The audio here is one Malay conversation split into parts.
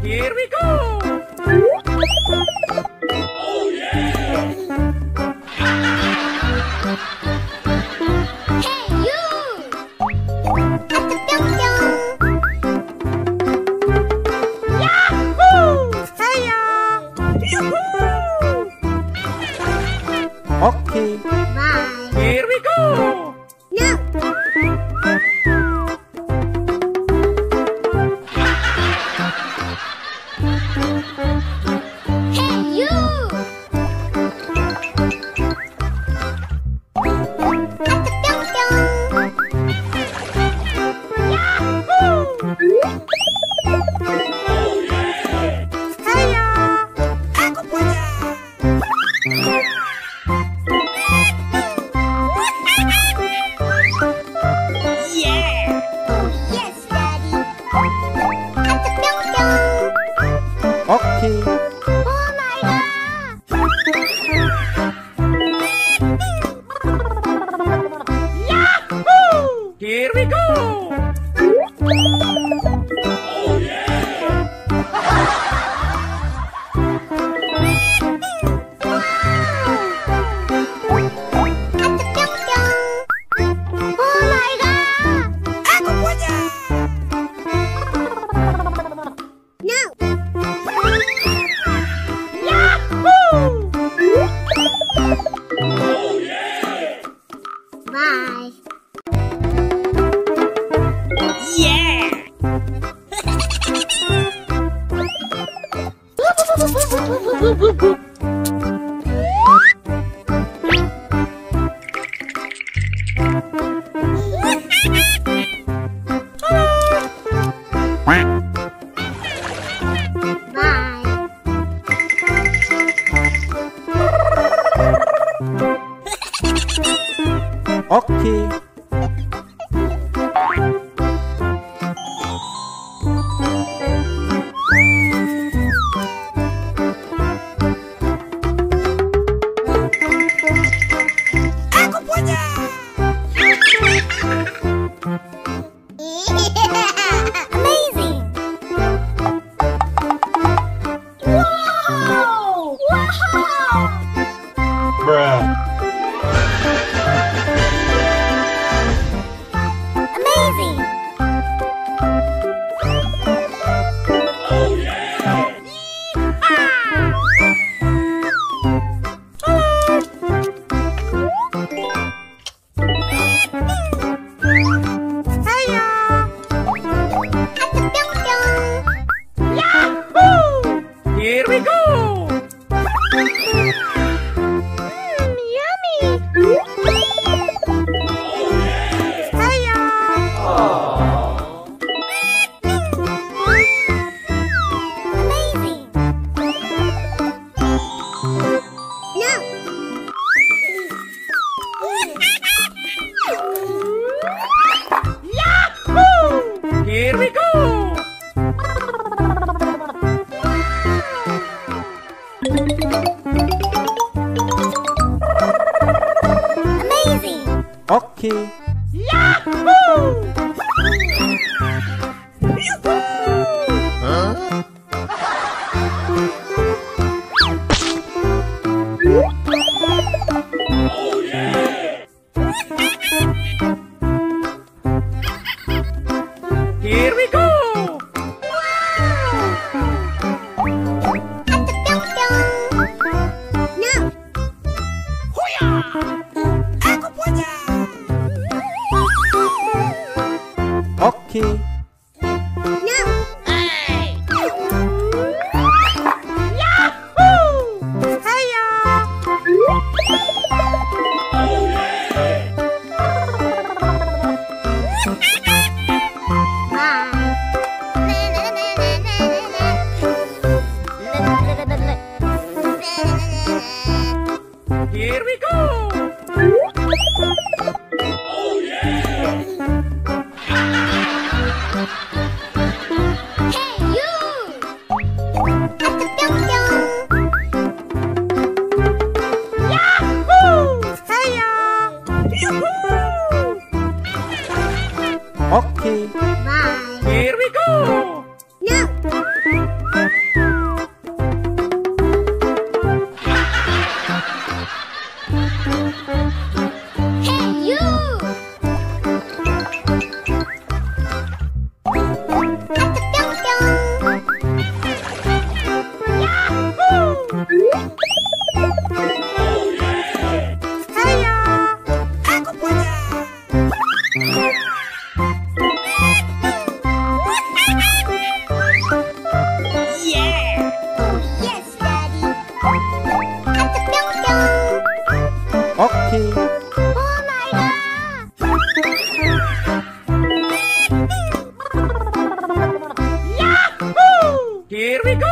Here we go! Oh yeah! Hey you! Yahoo! Hiya! Okay. Bye. Here we go! No. Hey you! Hiya! Aku punya! Yeah! Yes, Daddy. Okay. Oh my God! Yahoo! Here we go! Oh yeah! Oh my God! Aku punya! No. Yahoo! Bye. Yeah! Bye. Okay. Aku punya! Amazing! Wow! Wow! Bruh. Amazing! Oh yeah! Hiya! Yahoo! Here we go! Yummy! Hiya! Amazing! No! Yahoo! Here we go! Amazing! Okay. Yahoo! Oh yeah! Here we go! No! Huya! Aku punya! Okay. No!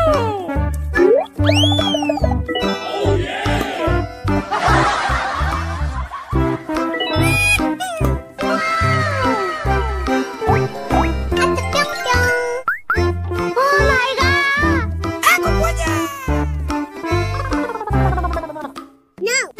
Oh yeah! Oh my god! Aku punya. No!